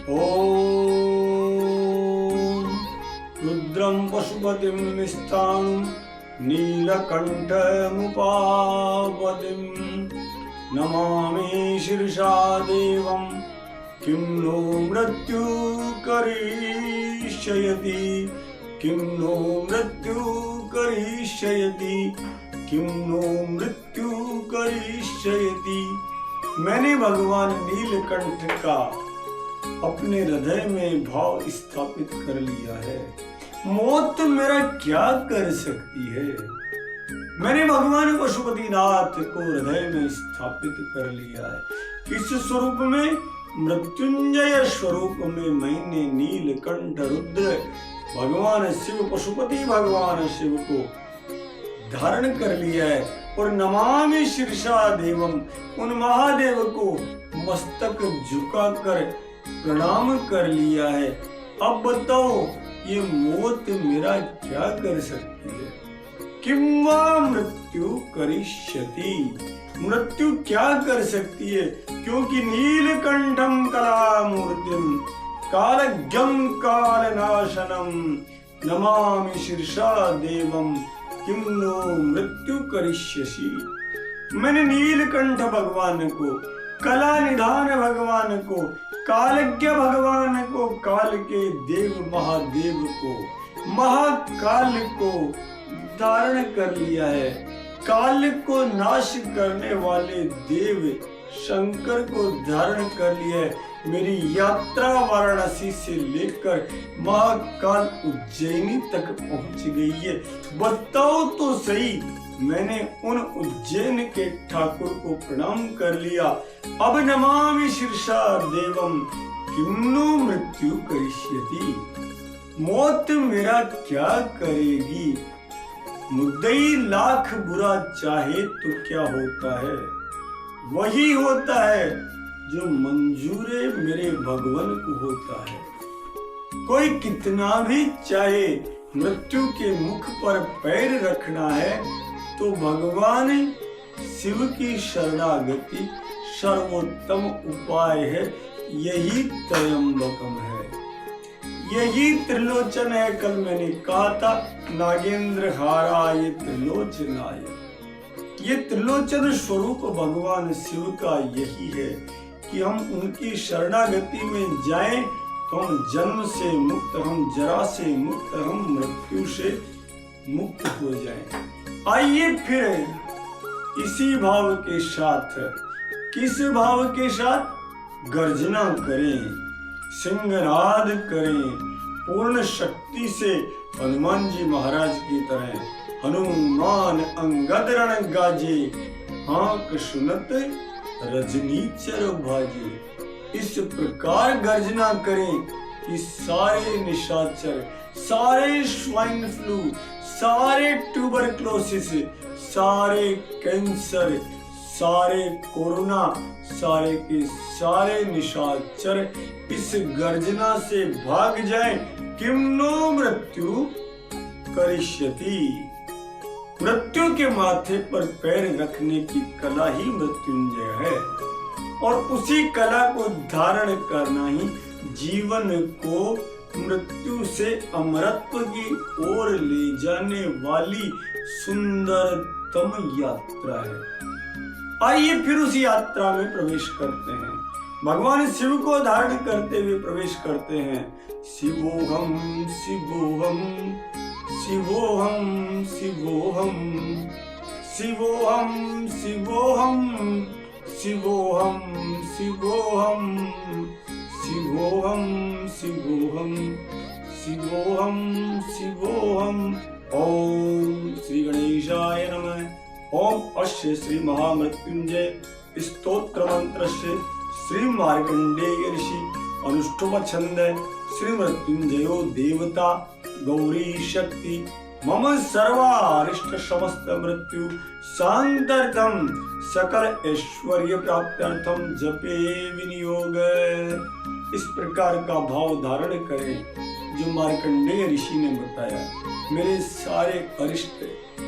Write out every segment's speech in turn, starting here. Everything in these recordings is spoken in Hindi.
ॐ रुद्रं पशुपतिं स्थाणुं नीलकण्ठमुपापतिं नमामि शीर्षा देवं किं नो मृत्यु करिष्यति किं नो मृत्यु करिष्यति किं नो मृत्यु करिष्यति। मैंने भगवान नीलकंठ का अपने हृदय में भाव स्थापित कर लिया है। मौत मेरा क्या कर सकती है। मैंने भगवान पशुपतिनाथ को हृदय में स्थापित कर लिया है। किस स्वरूप में? मृत्युंजय स्वरूप में मैंने नीलकंठ रुद्र भगवान शिव पशुपति भगवान शिव को धारण कर लिया है। और नमामि शीर्षा देवम, उन महादेव को मस्तक झुकाकर प्रणाम कर लिया है। अब बताओ ये मौत मेरा क्या कर सकती है। किं वा मृत्यु करिष्यति, मृत्यु क्या कर सकती है, क्योंकि नीलकंठम कलामूर्तिम कालज्ञं कालनाशनम नमामि शीर्षा देवम किं नो मृत्यु करिष्यसि। मैंने नीलकंठ भगवान को, कला निधान भगवान को, कालज्ञ भगवान को, काल के देव महादेव को, महाकाल को धारण कर लिया है। काल को नाश करने वाले देव शंकर को धारण कर लिया है। मेरी यात्रा वाराणसी से लेकर महाकाल उज्जैनी तक पहुंच गई है। बताओ तो सही, मैंने उन उज्जैन के ठाकुर को प्रणाम कर लिया। अब नमामि शीर्षा देवम किं नो मृत्यु करिष्यति, मौत मेरा क्या करेगी। मुद्दई लाख बुरा चाहे तो क्या होता है, वही होता है जो मंजूरे मेरे भगवान को होता है। कोई कितना भी चाहे मृत्यु के मुख पर पैर रखना है तो भगवान शिव की शरणागति सर्वोत्तम उपाय है। यही त्रयंबकम है, यही त्रिलोचन है। कल मैंने कहा था नागेंद्र हाराय त्रिलोचनाय, ये त्रिलोचन स्वरूप भगवान शिव का यही है कि हम उनकी शरणागति में जाएं तो हम जन्म से मुक्त, हम जरा से मुक्त, हम मृत्यु से मुक्त हो जाएं। आइए फिर इसी भाव के साथ, किस भाव के साथ? गर्जना करें, सिंहनाद करें, पूर्ण शक्ति से हनुमान जी महाराज की तरह। हनुमान अंगद रण गाजे, हाक सुनत रजनीचर भाजे। इस प्रकार गर्जना करें कि सारे निशाचर, सारे स्वाइन फ्लू, सारे ट्यूबरक्लोसिस, सारे कैंसर, सारे कोरोना, सारे के सारे निशाचर इस गर्जना से भाग जाएं। किं नो मृत्यु करिष्यति, मृत्यु के माथे पर पैर रखने की कला ही मृत्युंजय है। और उसी कला को धारण करना ही जीवन को मृत्यु से अमरत्व की ओर ले जाने वाली सुंदरतम यात्रा है। आइए फिर उस यात्रा में प्रवेश करते हैं। भगवान शिव को धारण करते हुए प्रवेश करते हैं। शिवोहम शिवोहम शिवोहम शिवोहम शिवोहम शिवोहम शिवोहम शिवोहम शिवोहम शिवोहम शिवोहम शिवोहम। ओम श्री गणेशाय नमः। ओम अस्य श्री महामृत्युंजय स्तोत्र मंत्र से श्री मार्कंडेय ऋषि अनुष्ठुप छंद श्री मृत्युंजयो देवता गौरी शक्ति मम सर्वारिष्ट समस्त मृत्यु शांत्यर्थम सकल ऐश्वर्य प्राप्त्यर्थम जपे विनियोग। इस प्रकार का भाव धारण करें जो मार्कंडेय ऋषि ने बताया। मेरे सारे अरिष्ट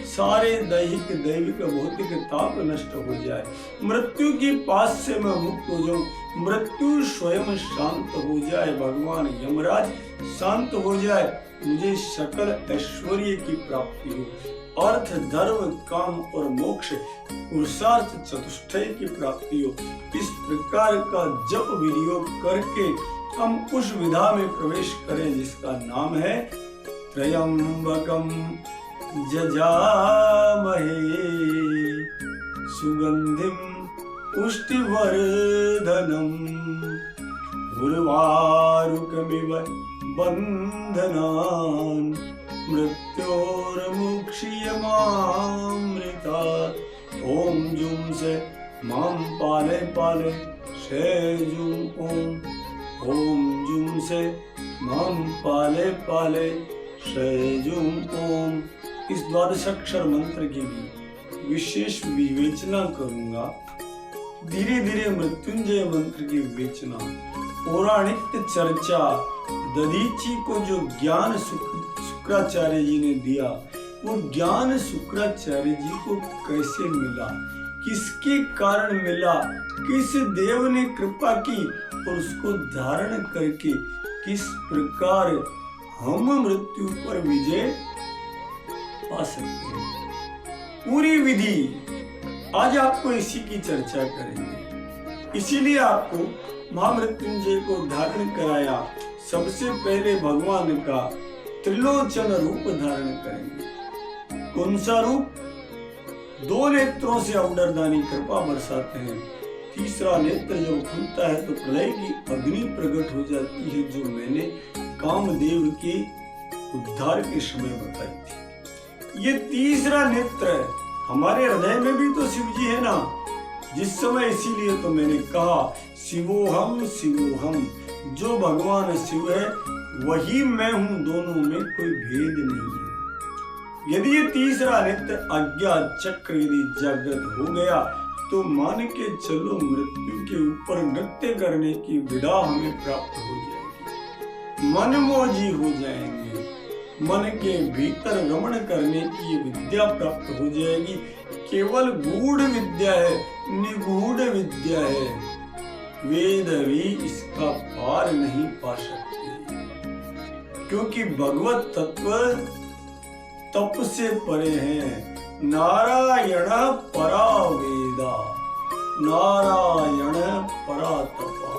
सारे दैहिक दैविक भौतिक ताप नष्ट हो जाए, मृत्यु की पास से मैं मुक्त हो जाऊं, मृत्यु स्वयं शांत हो जाए, भगवान यमराज शांत हो जाए, मुझे सकल ऐश्वर्य की प्राप्ति हो, अर्थ धर्म काम और मोक्ष पुरुषार्थ चतुष्टय की प्राप्ति हो। इस प्रकार का जप विनियोग करके हम उस विधा में प्रवेश करें जिसका नाम है त्र्यंबकम जजामहे सुगंधिम पुष्टिवर्धनम उर्वारुकमिव बंधनान् मृत्योर्मुक्षीयमामृतात्। ओम जूम से माम पाले पाले शे जूम ओम जूम से माम पाले पाले शे जूम ओम। इस द्वादशाक्षर मंत्र की भी विशेष विवेचना करूंगा। धीरे धीरे मृत्युंजय मंत्र की विवेचना, पौराणिक चर्चा, दधीची को जो ज्ञान शुक्राचार्य जी ने दिया, वो ज्ञान शुक्राचार्य जी को कैसे मिला, किसके कारण मिला, किस देव ने कृपा की और उसको धारण करके किस प्रकार हम मृत्यु पर विजय पा सकते हैं। पूरी विधि आज आपको इसी की चर्चा करेंगे। इसीलिए आपको महामृत्युंजय को धारण कराया। सबसे पहले भगवान का त्रिलोचन रूप धारण करेंगे। कौन सा रूप? दो नेत्रों से अवडरदानी कृपा बरसाते हैं। तीसरा नेत्र जब खुलता है तो प्रलय की अग्नि प्रकट हो जाती है, जो मैंने कामदेव के उद्धार के समय बताई थी। ये तीसरा नेत्र है। हमारे हृदय में भी तो शिव जी है ना, जिस समय, इसीलिए तो मैंने कहा शिवोहम शिवोहम, जो भगवान शिव है वही मैं हूं, दोनों में कोई भेद नहीं है। यदि ये तीसरा नेत्र अज्ञा चक्र यदि जागृत हो गया तो मान के चलो मृत्यु के ऊपर नृत्य करने की विधा हमें प्राप्त हो जाएगी, मनमोजी हो जाएंगे, मन के भीतर रमण करने की विद्या प्राप्त हो जाएगी। केवल गूढ़ विद्या है, निगूढ़ विद्या है, वेद भी इसका पार नहीं पा सकते, क्योंकि भगवत तत्व तप से परे हैं। नारायण परा वेदा, नारायण परा तपा,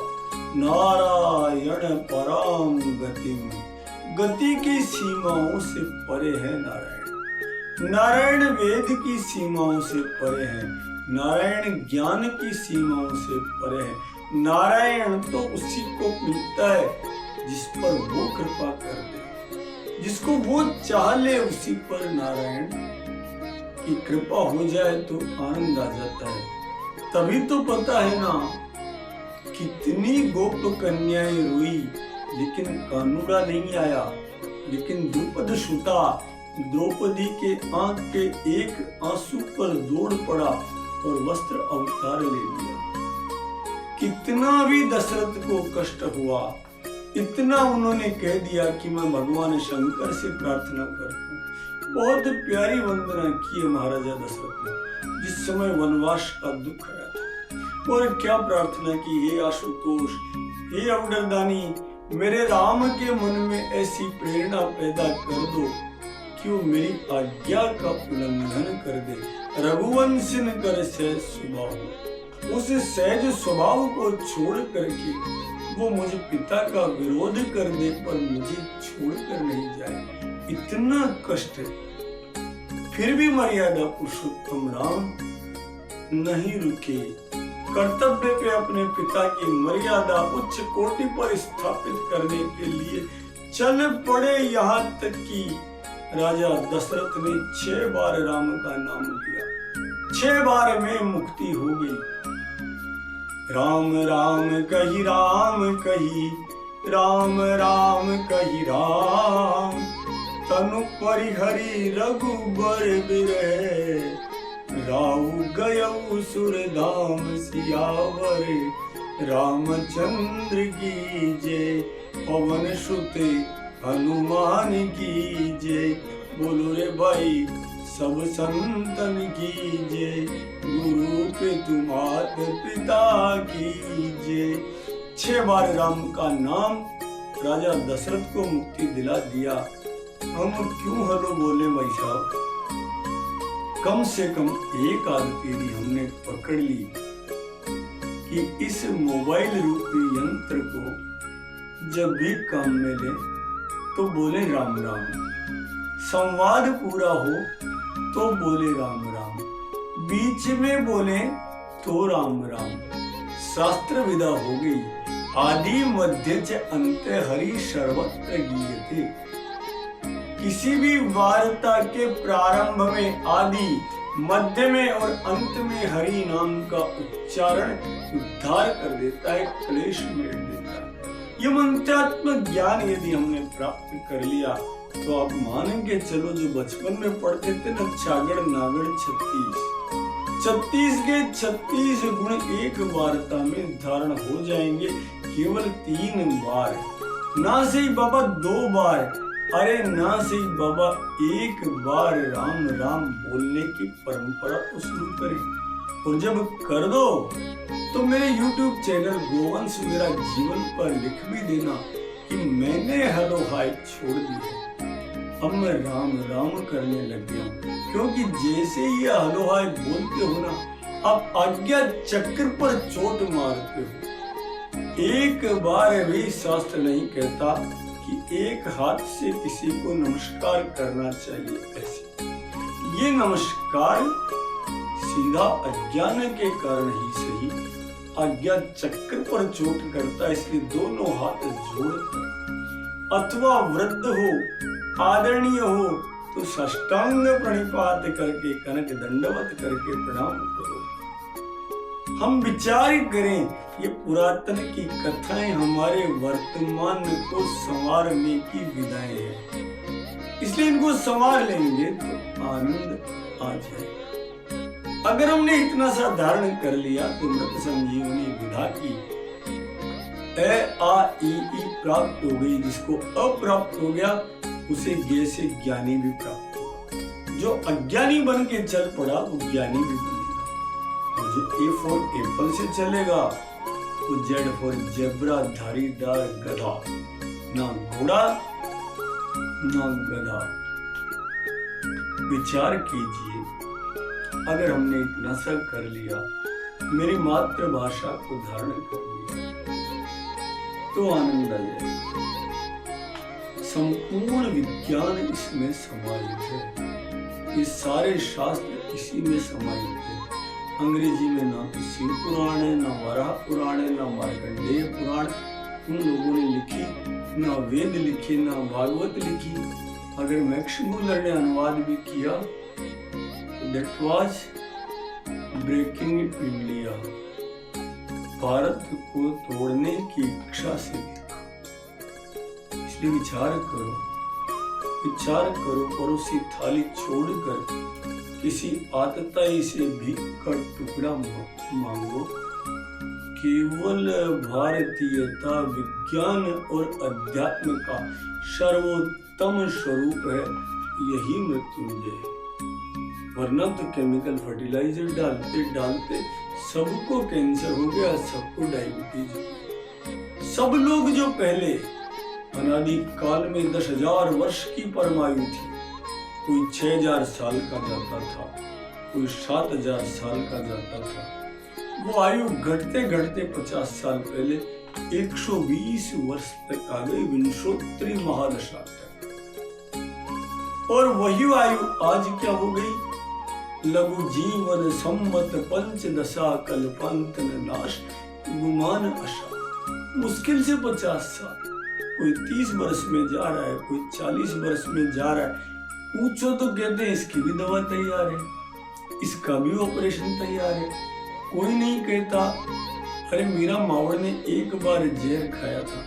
नारायण पराम गतिम। गति की सीमाओं से परे है नारायण। नारायण वेद की सीमाओं से परे है, नारायण ज्ञान की सीमाओं से परे है। नारायण तो उसी को मिलता है जिस पर वो कृपा कर दे, जिसको वो चाह ले उसी पर नारायण की कृपा हो जाए तो आनंद आ जाता है। तभी तो पता है ना, कितनी गोप कन्याएं रोई लेकिन कानूड़ा नहीं आया, लेकिन द्रुपद सुता द्रौपदी के आंख के एक आंसू पर दौड़ पड़ा और वस्त्र अवतार ले लिया। कितना भी दशरथ को कष्ट हुआ, इतना उन्होंने कह दिया कि मैं भगवान शंकर से प्रार्थना करता हूँ। बहुत प्यारी वंदना की है महाराजा दशरथ ने जिस समय वनवास का दुख आया था। और क्या प्रार्थना की, हे आशुतोष, हे अवडरदानी, मेरे राम के मन में ऐसी प्रेरणा पैदा कर दो कि वो मेरी आज्ञा का उल्लंघन कर दे। रघुवंशन कर सहज स्वभाव, उस सहज स्वभाव को छोड़ करके वो मुझे पिता का विरोध कर दे पर मुझे छोड़कर नहीं जाए। इतना कष्ट है, फिर भी मर्यादा पुरुषोत्तम राम नहीं रुके। कर्तव्य पे अपने पिता की मर्यादा उच्च कोटि पर स्थापित करने के लिए चल पड़े, यहाँ तक कि राजा दशरथ ने 6 बार राम का नाम लिया, 6 बार में मुक्ति हो गई। राम राम कही राम कही, राम राम कही राम, तनु परिहरि रघुबर बिरहे, राउ गयउ सुरधाम सियावर, रामचंद्र की जय, पवन सुत हनुमान की जय। बोलो रे भाई सब संतन कीजे, गुरु पे तुम मात पिता कीजे। 6 बार राम का नाम राजा दशरथ को मुक्ति दिला दिया। हम क्यों हलो बोले भाई साहब? कम से कम एक आदत यदि हमने पकड़ ली कि इस मोबाइल रूपी यंत्र को जब भी काम में ले तो बोले राम राम, संवाद पूरा हो तो बोले राम राम, बीच में बोले तो राम राम। शास्त्र विदा हो गई, आदि मध्य च अंत हरि सर्वत्र गीयते। किसी भी वार्ता के प्रारंभ में आदि, मध्य में और अंत में हरि नाम का उच्चारण उद्धार कर देता है, क्लेश मिट देता है। ये मंत्रात्मक ज्ञान यदि हमने प्राप्त कर लिया तो आप मानेंगे चलो जो बचपन में पढ़ते थे ना, चागड़ नागड़ 36 के 36 गुण एक वार्ता में धारण हो जाएंगे, केवल 3 बार। ना सही बाबा 2 बार, अरे ना सही बाबा 1 बार राम राम बोलने की परंपरा तो शुरू करें। और जब कर दो तो मेरे YouTube चैनल गोवंश मेरा जीवन पर लिख भी देना कि मैंने हेलो हाय छोड़ दी है, अब मैं राम राम करने लग गया हूँ। क्योंकि जैसे ही हेलो हाय बोलते हो ना, आप आज्ञा चक्र पर चोट मारते हो। एक बार भी शास्त्र नहीं कहता कि एक हाथ से किसी को नमस्कार करना चाहिए। ऐसे ये नमस्कार सीधा अज्ञान के कारण ही सही आज्ञा चक्र पर चोट करता है, इसलिए दोनों हाथ जोड़कर, अथवा वृद्ध हो आदरणीय हो तो साष्टांग प्रणिपात करके कनक दंडवत करके प्रणाम करो। हम विचार करें, ये पुरातन की कथाएं हमारे वर्तमान को संवारने की विधाएं हैं, इसलिए इनको संवार लेंगे तो आनंद आ जाएगा। अगर हमने इतना सा धारण कर लिया तो मृत संजीवनी विधा की ए आ ई प्राप्त हो गई। जिसको अप्राप्त हो गया उसे गे से ज्ञानी भी प्राप्त होगा। जो अज्ञानी बन के चल पड़ा वो ज्ञानी भी बनेगा। और जो ए फॉर एप्पल से चलेगा तो जेड फॉर जेब्रा धारीदार गधा, ना घोड़ा ना गधा। विचार कीजिए, अगर हमने इतना सा कर लिया, मेरी मातृभाषा को धारण कर लिया तो आनंद आ जाएगा। संपूर्ण विज्ञान इसमें समाहित है, ये सारे शास्त्र इसी में समाहित है। अंग्रेजी में ना तो शिव पुराण है, ना वराह पुराण है, ना मार्कंडेय पुराण उन लोगों ने लिखी, ना वेद लिखे, ना भागवत लिखी। अगर मैक्स मूलर ने अनुवाद भी किया तो दैट वाज ब्रेकिंग इंडिया, भारत को तोड़ने की इच्छा से लिखा। इसलिए विचार करो, पड़ोसी थाली छोड़कर किसी आतताई से भीख का टुकड़ा मांगो। केवल भारतीयता विज्ञान और अध्यात्म का सर्वोत्तम स्वरूप है, यही मृत्युंजय है। वरना तो केमिकल फर्टिलाइजर डालते सबको कैंसर हो गया, सबको डायबिटीज। सब लोग जो पहले अनादि काल में 10,000 वर्ष की परमायु थी, कोई 6,000 साल का जाता था, कोई 7,000 साल का जाता था, वो आयु घटते घटते 50 साल पहले 120 वर्ष तक आ गई, विंशोत्तरी महादशा तक। और वही आयु आज क्या हो गई? लघु जीवन सम्मत पंचदशा कल्पांतन नाश गुमान आशा। मुश्किल से 50 साल, कोई 30 वर्ष में जा रहा है, कोई 40 वर्ष में जा रहा है। पूछो तो कहते हैं इसकी भी दवा तैयार है, इसका भी ऑपरेशन तैयार है। कोई नहीं कहता अरे मीरा मावड़ ने एक बार जहर खाया था,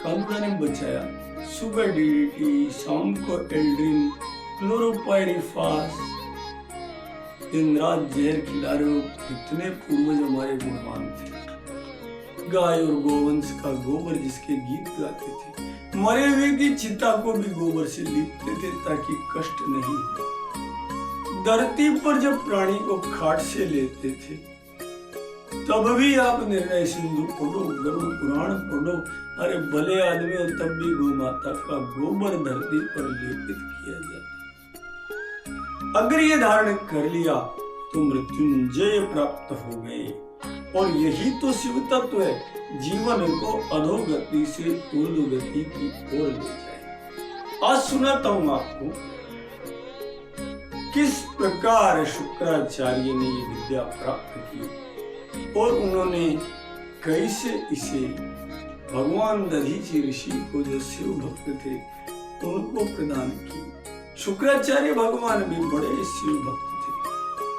कानूना ने बचाया। सुबह डीडीटी, शाम को एल्ड्रिन, क्लोरोपायरिफास, दिन रात जहर खिला रहे हो। कितने पूर्वज हमारे गुणवान थे। गाय और गोवंश का गोबर जिसके गीत गाते थे, मरे हुए की चिता को भी गोबर से लीपते थे ताकि कष्ट नहीं हो। धरती पर जब प्राणी को खाट से लेते थे तब भी आप निर्णय सिंधु पढ़ो, गरुड़ पुराण पढ़ो। अरे भले आदमी हो तब भी गौ माता का गोबर धरती पर लेपित किया जाता। अगर ये धारण कर लिया तो मृत्युंजय प्राप्त हो गए। और यही तो शिव तत्व है, जीवन को अधोगति से ऊर्ध्वगति की ओर ले जाए। आज सुनाता हूं आपको किस प्रकार शुक्राचार्य ने ये विद्या प्राप्त की और उन्होंने कैसे इसे भगवान दधीचि ऋषि को, जो शिव भक्त थे, उनको प्रदान की। शुक्राचार्य भगवान भी बड़े शिव भक्त थे।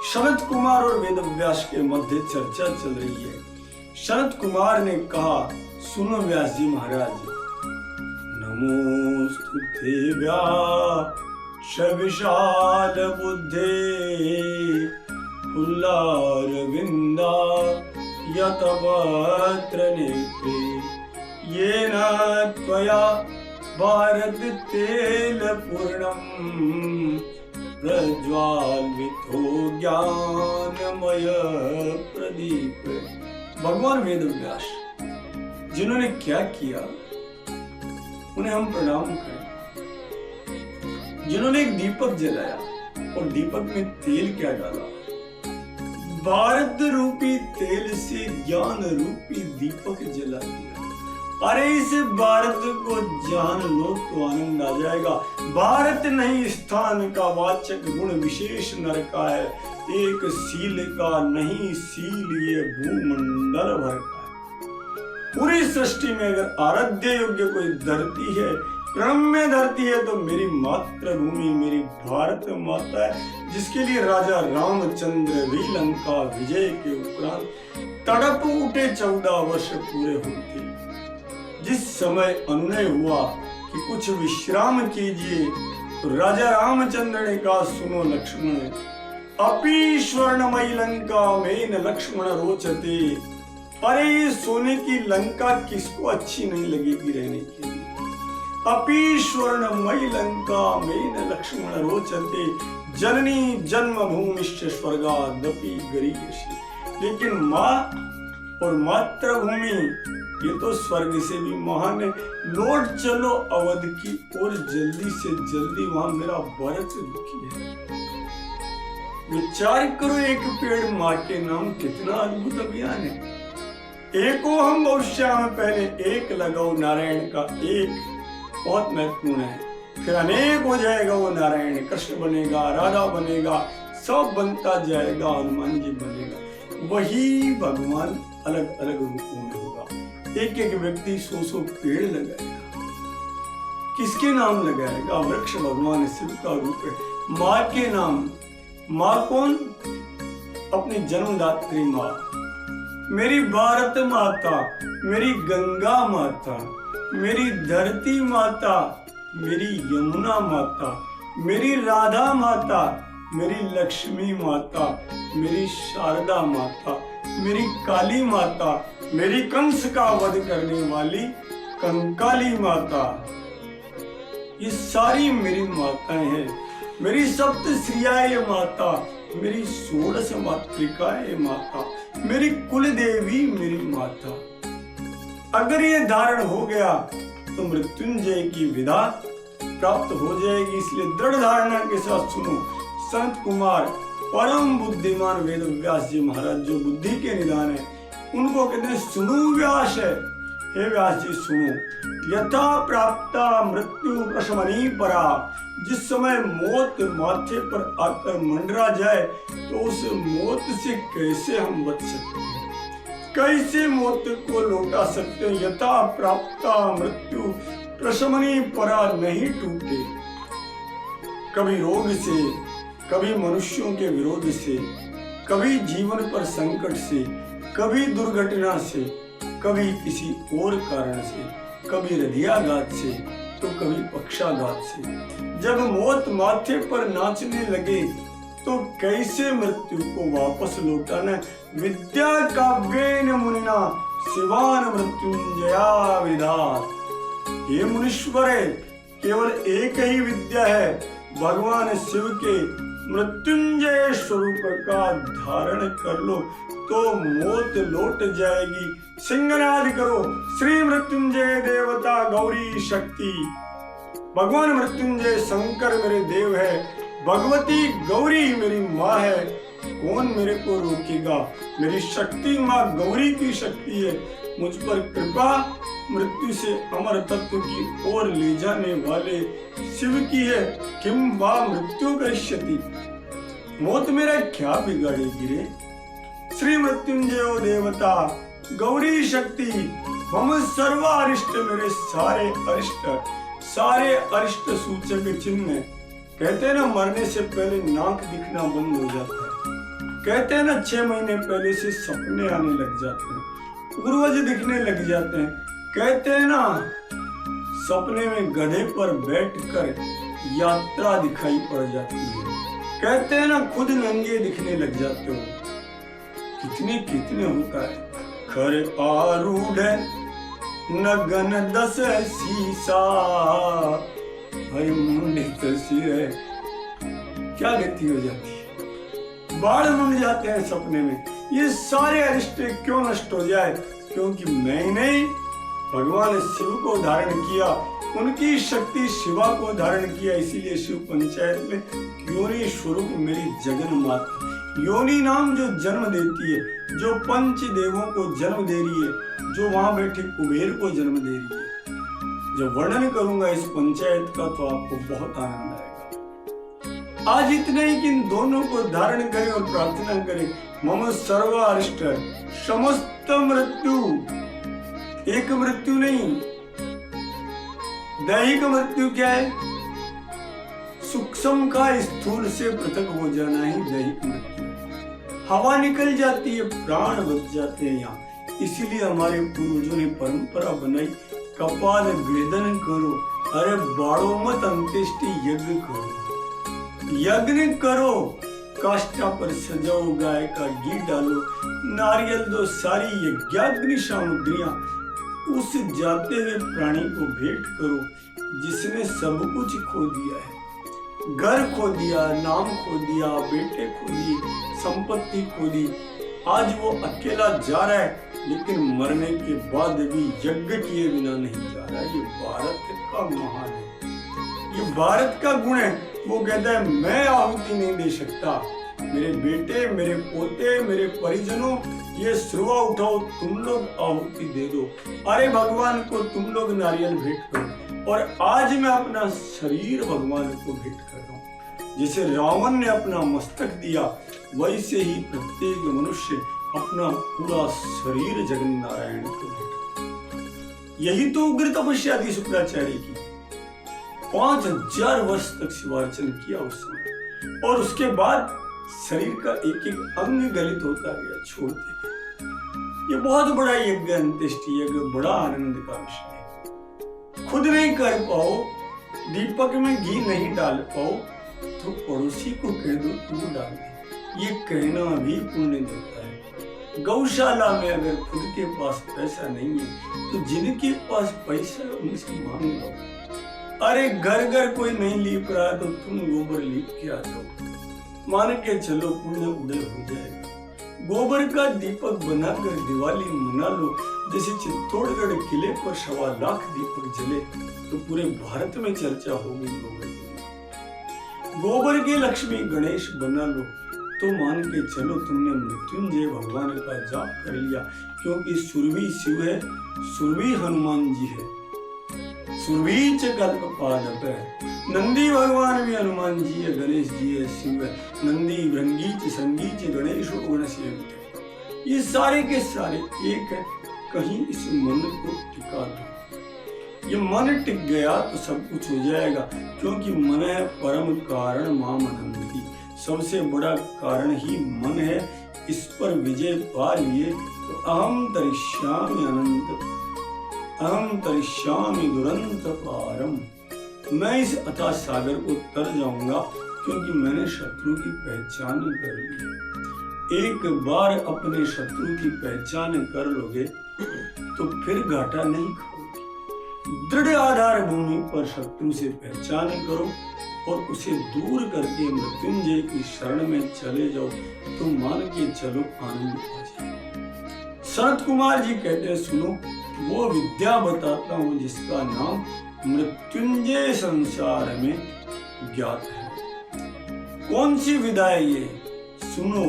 शरद कुमार और वेदव्यास के मध्य चर्चा चल रही है। शरद कुमार ने कहा, सुनो व्यास जी महाराज, नमोस्तुते व्यास विशाल बुद्धे फुल्लारविंदा यतवत्र नेत्रे येन त्वया भारत तेल पूर्णम प्रज्वालितो ज्ञानमय प्रदीप। भगवान वेदव्यास जिन्होंने क्या किया उन्हें हम प्रणाम करें। जिन्होंने एक दीपक जलाया और दीपक में तेल क्या डाला, भारत रूपी तेल से ज्ञान रूपी दीपक जला दिया। अरे इस भारत को जान लो तो आनंद आ जाएगा। भारत नहीं स्थान का वाचक गुण विशेष नर का है, एक सील का नहीं सील ये भूमंडल भर का है। पूरी सृष्टि में अगर आराध्य योग्य कोई धरती है, रम्य धरती है, तो मेरी मातृभूमि मेरी भारत माता है, जिसके लिए राजा रामचंद्र भी लंका विजय के उपरांत तड़प उठे 14 वर्ष पूरे होते। जिस समय अनुनय हुआ कि कुछ विश्राम कीजिए, तो राजा रामचंद्र ने कहा, सुनो लक्ष्मण, अपि स्वर्णमयी लंका में न लक्ष्मण रोचते। अरे सोने की लंका किसको अच्छी नहीं लगेगी रहने के लिए। अपि स्वर्णमयी लंका में न लक्ष्मण रोचते, जननी जन्मभूमिश्च स्वर्गादपि गरीयसी। लेकिन माँ और मातृभूमि ये तो स्वर्ग से भी महान है। लौट चलो अवध की और जल्दी से जल्दी, वहां मेरा भरत दुखी है। विचार करो, एक पेड़ माँ के नाम कितना अद्भुत अभियान है। एको हम भविष्य में पहले एक लगाओ नारायण का एक बहुत महत्वपूर्ण है, फिर अनेक हो जाएगा वो नारायण। कृष्ण बनेगा, राधा बनेगा, सब बनता जाएगा, हनुमान जी बनेगा। वही भगवान अलग अलग रूपों में होगा। एक एक व्यक्ति 100 पेड़ लगाएगा। किसके नाम लगाएगा? वृक्ष भगवान शिव का रूप है। माँ के नाम। माँ कौन? अपनी जन्मदात्री माँ, मेरी भारत माता, मेरी गंगा माता, मेरी धरती माता, मेरी यमुना माता, मेरी राधा माता, मेरी लक्ष्मी माता, मेरी शारदा माता, मेरी काली माता, मेरी कंस का वध करने वाली कंकाली माता। ये सारी मेरी माताएं हैं। मेरी सप्त श्रियाय माता, मेरी 16 मातृकाएं माता, मेरी कुल देवी मेरी माता। अगर ये धारण हो गया तो मृत्युंजय की विधा प्राप्त हो जाएगी। इसलिए दृढ़ धारणा के साथ सुनो। संत कुमार परम बुद्धिमान वेदव्यास जी महाराज, जो बुद्धि के निदान है, उनको कहते हैं सुनो व्यास है। हे व्यास जी सुनो, यथा प्राप्ता मृत्यु प्रशमनी परा। जिस समय मौत माथे पर आकर मंडरा जाए तो उस मौत से कैसे हम बच सकते हैं, कैसे मौत को लौटा सकते हैं। यथा प्राप्ता मृत्यु प्रशमनी परा, नहीं टूटे। कभी रोग से, कभी मनुष्यों के विरोध से, कभी जीवन पर संकट से, कभी दुर्घटना से, कभी किसी और कारण से, कभी हृदयाघात से, तो कभी पक्षाघात से। जब मौत माथे पर नाचने लगे तो कैसे मृत्यु को वापस लौटाना। विद्या काव्येन मुनिना शिवान मृत्युंजया विधात। ये मुनीश्वर है, केवल एक ही विद्या है भगवान शिव के मृत्युंजय स्वरूप का धारण कर लो तो मौत लौट जाएगी। सिंहनाद करो, श्री मृत्युंजय देवता गौरी शक्ति। भगवान मृत्युंजय शंकर मेरे देव है, भगवती गौरी मेरी माँ है, कौन मेरे को रोकेगा। मेरी शक्ति माँ गौरी की शक्ति है, मुझ पर कृपा मृत्यु से अमर तत्व की ओर ले जाने वाले शिव की है। किम वा मृत्यु करिष्यति, मौत मेरा क्या बिगाड़ेगी रे। श्री मृत्युंजय देवता गौरी शक्ति मम सर्व अरिष्ट, मेरे सारे अरिष्ट सूचक चिन्ह। कहते हैं ना मरने से पहले नाक दिखना बंद हो जाता है, कहते हैं ना 6 महीने पहले से सपने आने लग जाते हैं, पूर्वज दिखने लग जाते हैं, कहते हैं ना सपने में गधे पर बैठकर यात्रा दिखाई पड़ जाती है, कहते हैं ना खुद नंगे दिखने लग जाते हो। कितने होता है। खर आरूढ़ नगन दस सीसा, हरि मुंडे तस्वीर, क्या गति हो जाती है, बाढ़ बन जाते हैं सपने में। ये सारे अरिष्ट क्यों नष्ट हो जाए, क्योंकि मैंने भगवान शिव को धारण किया, उनकी शक्ति शिवा को धारण किया। इसीलिए शिव पंचायत में योनि स्वरूप मेरी जगन माता, योनि नाम जो जन्म देती है, जो पंच देवों को जन्म दे रही है, जो वहां बैठे कुबेर को जन्म दे रही है। जब वर्णन करूंगा इस पंचायत का तो आपको बहुत आनंद आएगा। आज इतने ही कि इन दोनों को धारण करें और प्रार्थना करें। मम सर्व अरिष्ट समस्त मृत्यु, एक मृत्यु नहीं, दैहिक मृत्यु क्या है, सूक्ष्म का स्थूल से पृथक हो जाना ही दैहिक मृत्यु। हवा निकल जाती है, प्राण बच जाते हैं यहाँ। इसीलिए हमारे पूर्वजों ने परंपरा बनाई, कपाल वेदन करो, अरे बाड़ो मत, अंत्येष्टि यज्ञ करो, यज्ञ करो, काष्ठा पर सजाओ, गाय का घी डालो, नारियल दो, सारी यज्ञाग्नि सामग्रियां उस जाते हुए प्राणी को भेंट करो जिसने सब कुछ खो दिया है, घर खो दिया, नाम खो दिया, बेटे खो दिए, संपत्ति खो दी। आज वो अकेला जा रहा है, लेकिन मरने के बाद भी यज्ञ किए बिना नहीं जा रहा। ये भारत का महान है, ये भारत का गुण है। वो कहता है मैं आहुति नहीं दे सकता, मेरे बेटे, मेरे पोते, मेरे परिजनों, ये श्रुआ उठाओ, तुम लोग आहुति दे दो। अरे भगवान को तुम लोग नारियल भेंट करो। और आज मैं अपना शरीर भगवान को भेंट कर रहा हूँ। जैसे रावण ने अपना मस्तक दिया, वैसे ही प्रत्येक मनुष्य अपना पूरा शरीर जगन नारायण को भेंट। यही तो उग्र तपस्या थी शुक्राचार्य की। 5000 वर्ष तक शिवार्चन किया उस समय, और उसके बाद शरीर का एक एक अंग गलित होता गया, छोड़ते गए। ये बहुत बड़ा यज्ञ, अंत्येष्टि यज्ञ, बड़ा आनंद का विषय है। खुद नहीं कर पाओ, दीपक में घी नहीं डाल पाओ, तो पड़ोसी को कह दो तू डाल दे, ये कहना भी पुण्य देता है। गौशाला में अगर खुद के पास पैसा नहीं है तो जिनके पास पैसा है उनसे मांग लो। अरे घर घर कोई नहीं लीप रहा तो तुम गोबर लीप के आ जाओ, मान के चलो पुण्य उदय हो जाएगा। गोबर का दीपक बनाकर दिवाली मना लो। जैसे चित्तौड़गढ़ किले पर 1.25 लाख दीपक जले तो पूरे भारत में चर्चा होगी गोबर की। गोबर के लक्ष्मी गणेश बना लो तो मान के चलो तुमने मृत्युंजय भगवान का जाप कर लिया, क्योंकि सुरभि शिव है, सुरभि हनुमान जी है, सुरभि च कल्पपादप है। नंदी भगवान भी हनुमान जी है, गणेश जी है, शिव है। नंदी भृंगी च संगी च गणेश गणेश, ये सारे के सारे एक है। कहीं इस मन को टिका दो, ये मन टिक गया तो सब कुछ हो जाएगा, क्योंकि मन है परम कारण माम अनंती, सबसे बड़ा कारण ही मन है। इस पर विजय पा लिए तो अहम तरिष्यामि अनंत, अहम तरिष्यामि दुरंत पारम, मैं इस अथाह सागर को तर जाऊंगा, क्योंकि मैंने शत्रु की पहचान कर ली है। एक बार अपने शत्रु की पहचान कर लोगे तो फिर घाटा नहीं खाओगे। दृढ़ आधार भूमि पर शत्रु से पहचान करो और उसे दूर करके मृत्युंजय की शरण में चले जाओ तो मान के चलो आनंद आ जाए। शरत कुमार जी कहते हैं, सुनो वो विद्या बताता हूं जिसका नाम मृत्युंजय संसार में ज्ञात है। कौन सी विधा है ये? सुनो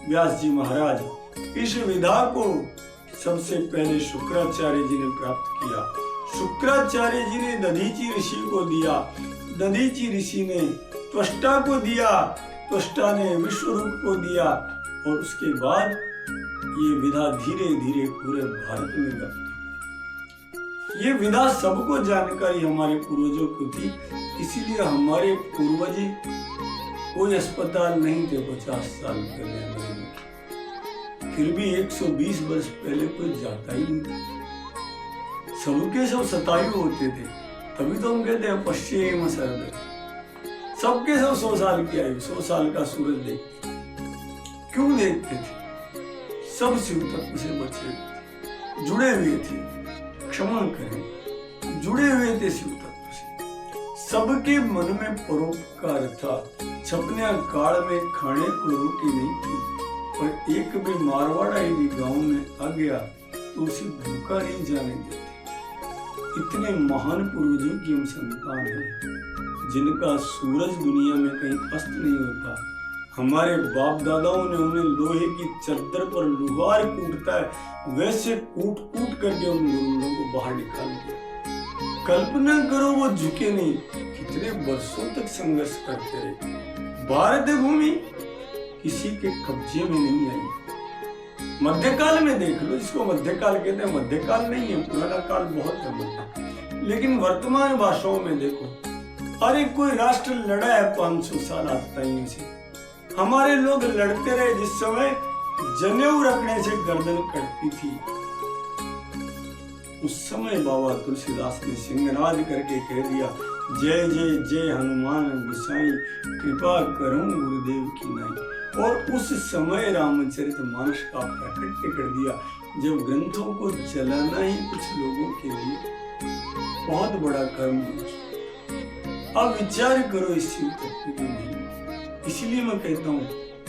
व्यास जी महाराज, इस विधा को सबसे पहले शुक्राचार्य जी ने प्राप्त किया। शुक्राचार्य जी ने दधीचि ऋषि को दिया, दधीचि ऋषि ने त्वष्टा को दिया, त्वष्टा ने विश्वरूप को दिया, और उसके बाद ये विधा धीरे धीरे पूरे भारत में व्याप्त हुई। ये विधा सबको जानकारी हमारे पूर्वजों को थी, इसीलिए हमारे पूर्वज कोई अस्पताल नहीं थे 50 साल पहले, फिर भी 120 वर्ष पहले कोई जाता ही नहीं था। सबके सब शतायु होते थे, तभी तो हम कहते हैं पश्चिम शरद। सबके सब 100 साल की आयु, 100 साल का सूरज देखते। क्यों देखते थे? सब शिव तत्व से बचे थे, जुड़े हुए थे, क्षमा करें, जुड़े हुए थे शिव तत्व से। सबके मन में परोपकार था। छपने काल में खाने को रोटी नहीं थी, पर एक भी मारवाड़ा यदि गांव में आ गया तो उसे भूखा नहीं जाने देते। इतने महान पूर्वजों की हम संतान हैं जिनका सूरज दुनिया में कहीं अस्त नहीं होता। हमारे बाप दादाओं ने उन्हें लोहे की चद्दर पर लुहार कूटता है वैसे कूट कूट करके उन गुरुओं को बाहर निकाल दिया। कल्पना करो वो झुके नहीं, कितने वर्षों तक संघर्ष करते रहे। भारत भूमि किसी के कब्जे में नहीं आई। मध्यकाल में देख लो, जिसको मध्यकाल कहते हैं, मध्यकाल नहीं है, पुराना काल बहुत है। लेकिन वर्तमान भाषाओं में देखो, अरे कोई राष्ट्र लड़ा है 500 साल आताइयों से। हमारे लोग लड़ते रहे जिस समय जनेऊ रखने से गर्दन कटती थी। उस समय बाबा तुलसीदास ने सिंहनाद करके कह दिया, जय जय जय हनुमान गोसाई, कृपा करूं गुरुदेव की नाई। और उस समय रामचरितमानस का प्रकट कर दिया, जब ग्रंथों को चलाना ही कुछ लोगों के लिए बहुत बड़ा कर्म है। अब विचार करो इस शिव तत्व की महिमा। इसलिए मैं कहता हूँ,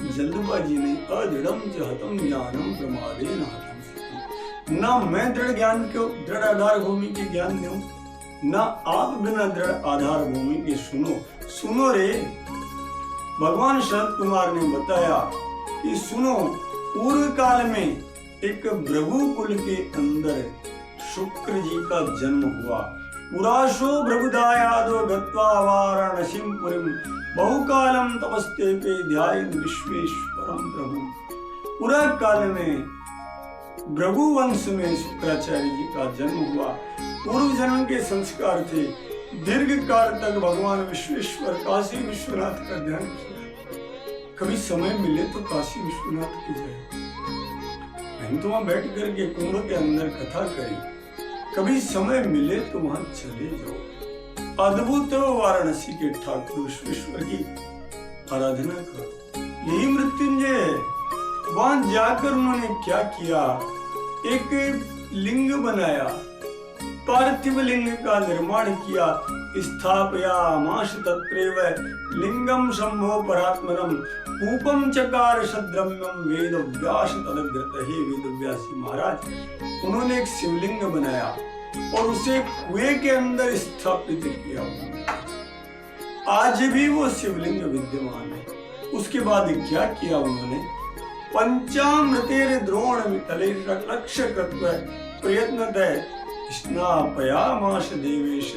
जल्दबाजी नहीं, अदृढ़ जहतम ज्ञानम प्रमादेन हतम सिद्धि। ना मैं दृढ़ ज्ञान को, दृढ़ आधार भूमि के ज्ञान दूं, ना आप बिना दृढ़ आधार भूमि के सुनो रे। भगवान शरत कुमार ने बताया कि सुनो, पूर्व काल में एक भृगुकुल के अंदर शुक्र जी का जन्म हुआ। पुराशो भृगुदायादो गत्वा वाराणसीं पुरीं बहुकालम तपस्ते पे ध्यायन् विश्वेश्वरं प्रभु। पूरा काल में भृगु वंश में शुक्राचार्य जी का जन्म हुआ। पूर्व जन्म के संस्कार थे। दीर्घ काल तक भगवान विश्वेश्वर काशी विश्वनाथ का ध्यान किया। कभी समय मिले तो काशी विश्वनाथ की जाए, नहीं तो वहां बैठ करके कुंभ के अंदर कथा करी। कभी समय मिले तो वहां चले जाओ। अद्भुत वाराणसी के ठाकुर विश्वेश्वर की आराधना करो, यही मृत्युंजय है। वहां जाकर उन्होंने क्या किया, एक लिंग बनाया, पार्थिव लिंग का निर्माण किया। स्थापयामास तत्रैव लिंगम शंभो परात्मनम कूपम चकार सद्रम्यम वेद व्यास तदग्रत। हे वेद व्यासी महाराज, उन्होंने एक शिवलिंग बनाया और उसे कुएं के अंदर स्थापित किया। आज भी वो शिवलिंग विद्यमान है। उसके बाद क्या किया उन्होंने, पंचामृतेर द्रोण वितले लक्ष्य कृत्वा प्रयत्नतः स्नापयामास देवेश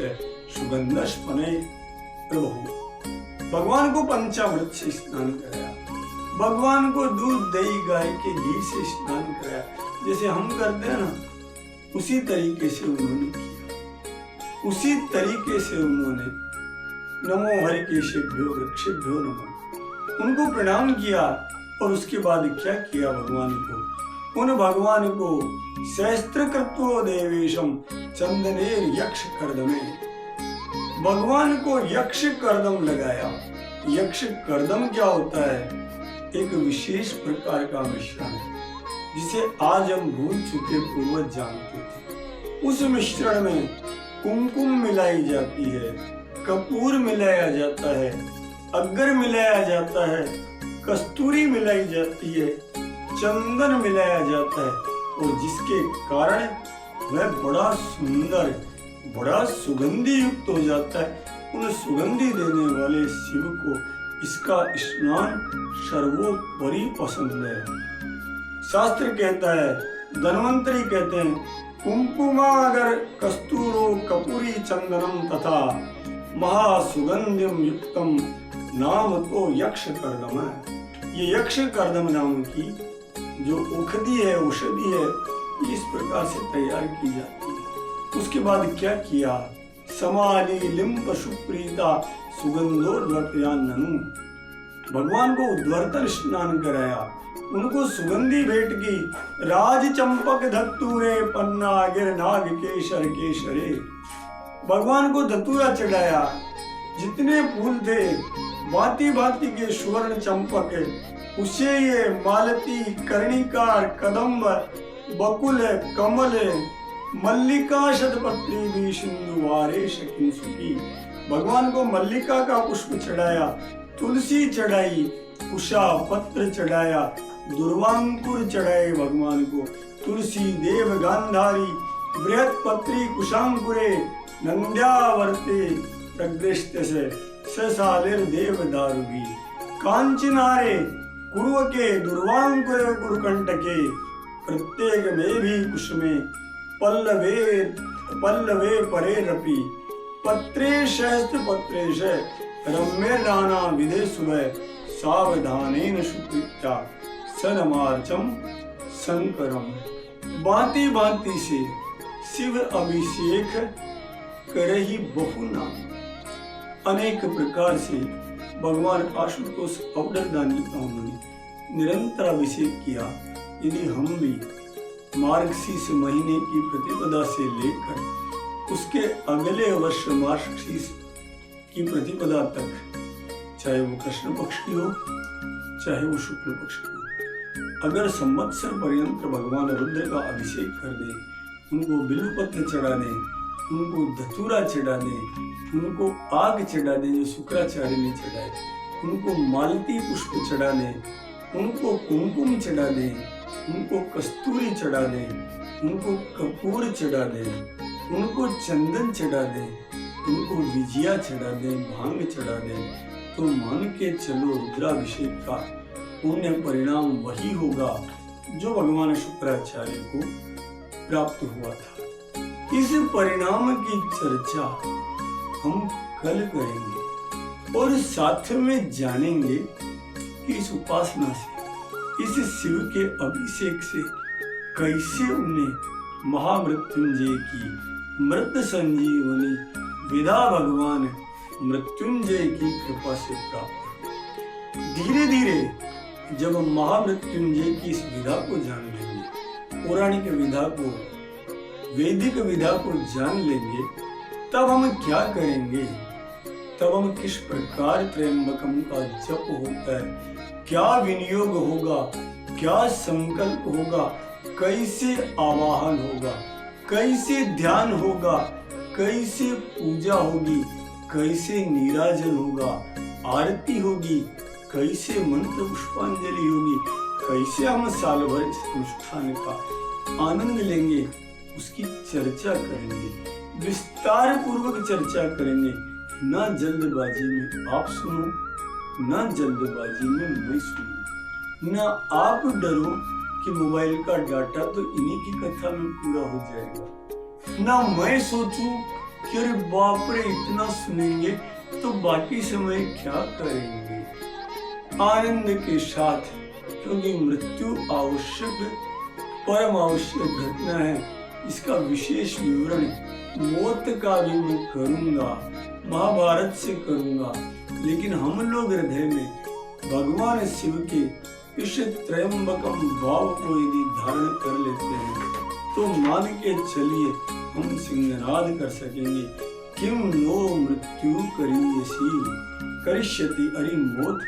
सुगंधस्पने प्रभु। भगवान को पंचामृत से स्नान कराया, भगवान को दूध दही गाय के घी से स्नान कराया, जैसे हम करते हैं ना, उसी तरीके से उन्होंने किया। उसी तरीके से उन्होंने नमो हरिकेशेभ्यो वृक्षेभ्यो नमो, उनको प्रणाम किया। और उसके बाद क्या किया, भगवान को, उन भगवान को सहस्त्रकृत्वो देवेशम चंदनेर यक्ष कर्दमे, भगवान को यक्ष कर्दम लगाया। यक्ष कर्दम क्या होता है, एक विशेष प्रकार का मिश्रण है जिसे आज हम भूल चुके पूर्वज जानते थे। उस मिश्रण में कुमकुम मिलाई जाती है, कपूर मिलाया जाता है, अगर मिलाया जाता है, कस्तूरी मिलाई जाती है, चंदन मिलाया जाता है, और जिसके कारण वह बड़ा सुंदर, बड़ा सुगंधि युक्त हो जाता है। उन सुगंधि देने वाले शिव को इसका स्नान सर्वोपरि पसंद है। शास्त्र कहता है, धन्वंतरी कहते हैं, कुंकुमागर कस्तूरो कपूरी चंदनम तथा महासुगंधिम युक्तम नाम तो यक्ष कर्दम है। ये यक्ष कर्दम नाम की जो औषधि है, औषधि है, इस प्रकार से तैयार की जाती है। उसके बाद क्या किया, समाली लिंब सुप्रीता सुगंधोर्वतयान्ननु, भगवान को उद्वर्तन स्नान कराया, उनको सुगंधी भेंट की। राज चंपक धतूरे पन्ना गिर नाग केशर केशरे, भगवान को धतूरा चढ़ाया। जितने फूल थे भांति भांति के सुवर्ण चंपक, उसे ये मालती, कर्णिकार, कदम्ब, बकुल, कमल, मल्लिका, शतपत्री भी सिंधुवारे शकिंसुकी, भगवान को मल्लिका का पुष्प चढ़ाया, तुलसी चढ़ाई, कुशा पत्र चढ़ाया, दुर्वांकुर चढ़ाए भगवान को, तुलसी देव गांधारी, बृहत्पत्री कुशांकुरे, नंद्यावर्ते प्रग्रस्त से ससालिर देव दारुगी, कांचनारे कुरु के दुर्वांकुर कुरुकंठ के, प्रत्येक में भी कुश में पल्लवे पल्लवे परे रपी, पत्रे सहस्त्र पत्रेश रम्य नाना विधे सुबह, सावधानेन सुकृत्या सनमार्चम शंकरम। भांति भांति से शिव अभिषेक करहि बहु नाम। अनेक प्रकार से भगवान आशुतोष अवधरदानी का उन्होंने निरंतर अभिषेक किया। यदि हम भी मार्गशीर्ष महीने की प्रतिपदा से लेकर उसके अगले वर्ष मार्गशीर्ष की प्रतिपदा तक, चाहे वो कृष्ण पक्ष की हो चाहे वो शुक्ल पक्ष की हो, अगर संवत्सर पर्यंत भगवान रुद्र का अभिषेक कर दे, उनको बिल्वपत्र चढ़ा दे, उनको धतूरा चढ़ा दे, उनको आग चढ़ा दे जो शुक्राचार्य ने चढ़ाए, उनको मालती पुष्प चढ़ा दे, उनको कुमकुम चढ़ा दे, उनको कस्तूरी चढ़ा दे, उनको कपूर चढ़ा दे, उनको चंदन चढ़ा दे, उनको विजिया चढ़ा दे, भांग चढ़ा दे, तो मान के चलो रुद्राभिषेक का पुण्य परिणाम वही होगा जो भगवान शुक्राचार्य को प्राप्त हुआ था। इस परिणाम की चर्चा हम कल करेंगे और साथ में जानेंगे कि इस उपासना से, इस शिव के अभिषेक से कैसे उन्हें महामृत्युंजय की मृत संजीवनी विधा भगवान मृत्युंजय की कृपा से प्राप्त। धीरे धीरे जब हम महामृत्युंजय की इस विधा को जान लेंगे, पौराणिक विधा को, वैदिक विधा को जान लेंगे, तब हम क्या करेंगे, तब हम किस प्रकार त्र्यंबकम का जप होता है, क्या विनियोग होगा, क्या संकल्प होगा, कैसे आवाहन होगा, कैसे ध्यान होगा, कैसे पूजा होगी, कैसे नीराजन होगा, आरती होगी, कैसे मंत्र पुष्पांजलि होगी, कैसे हम साल भर इस अनुष्ठान का आनंद लेंगे, उसकी चर्चा करेंगे, विस्तार पूर्वक चर्चा करेंगे। ना जल्दबाजी में आप सुनो, ना जल्दबाजी में मैं सुनूं, ना आप डरो कि मोबाइल का डाटा तो इन्हीं की कथा में पूरा हो जाएगा, ना मैं सोचूं कि अरे बाप रे इतना सुनेंगे तो बाकी समय क्या करेंगे। आनंद के साथ, क्योंकि मृत्यु आवश्यक, परम आवश्यक घटना है, इसका विशेष विवरण मौत का भी मैं करूंगा, महाभारत से करूंगा। लेकिन हम लोग हृदय में भगवान शिव के इस त्रयंबकम भाव को यदि धारण कर लेते हैं तो मान के चलिए हम सिंहनाद कर सकेंगे। किम नो मृत्यु करिष्यसि करिष्यति, अरे मौत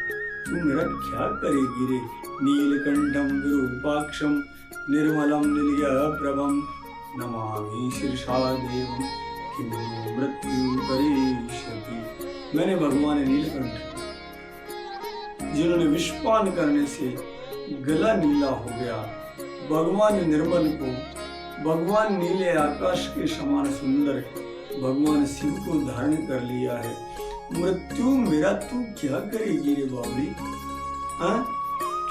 तू मेरा क्या करेगी रे। नीलकंठम विरूपाक्षम निर्मलम निर्यप्रभम नमामि शीर्षादेवम किम नो मृत्यु करिष्यति। मैंने भगवान नीलकंठ जिन्होंने विषपान करने से गला नीला हो गया, भगवान निर्मल को, भगवान नीले आकाश के समान सुंदर भगवान शिव को धारण कर लिया है। मृत्यु मेरा तू क्या करेगी रे बाबरी? हाँ,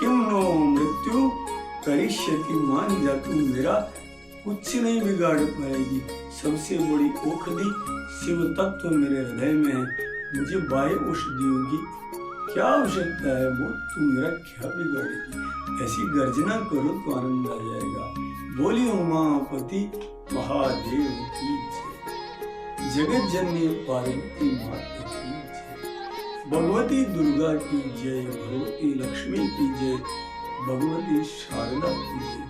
किम नो मृत्यु करिष्यति, मान जा तू मेरा कुछ नहीं बिगाड़ पाएगी। सबसे बड़ी औषधि शिव तत्व मेरे हृदय में है, मुझे बाह्य औषधियों की क्या आवश्यकता है, वो तू मेरा क्या बिगाड़ेगी। ऐसी गर्जना करो तो आनंद आ जाएगा। बोली उमापति महादेव की जय, जगत जननी पार्वती माता की जय, भगवती दुर्गा की जय, भगवती लक्ष्मी की जय, भगवती शारदा की जय,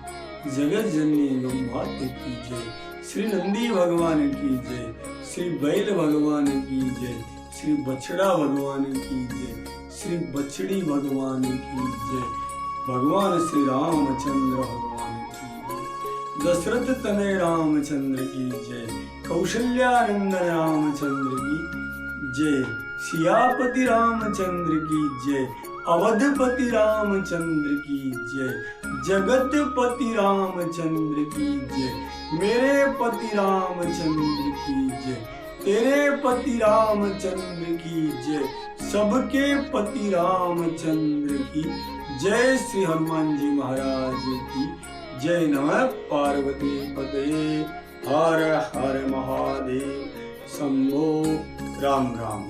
जगत जननी गौ माता की जय, श्री नंदी भगवान की जय, श्री बैल भगवान की जय, श्री बछड़ा भगवान की जय, श्री बछड़ी भगवान की जय, भगवान श्री रामचंद्र भगवान की जय, दशरथ तनय रामचंद्र की जय, कौशल्यानंदन रामचंद्र की जय, सियापति रामचंद्र की जय, अवधपति रामचंद्र की जय, जगतपति रामचंद्र की जय, मेरे पति रामचंद्र की जय, तेरे पति रामचंद्र की जय, सबके पति रामचंद्र की जय। श्री हनुमान जी महाराज की जय। नमः पार्वती पतये, हर हर महादेव, शंभो राम राम।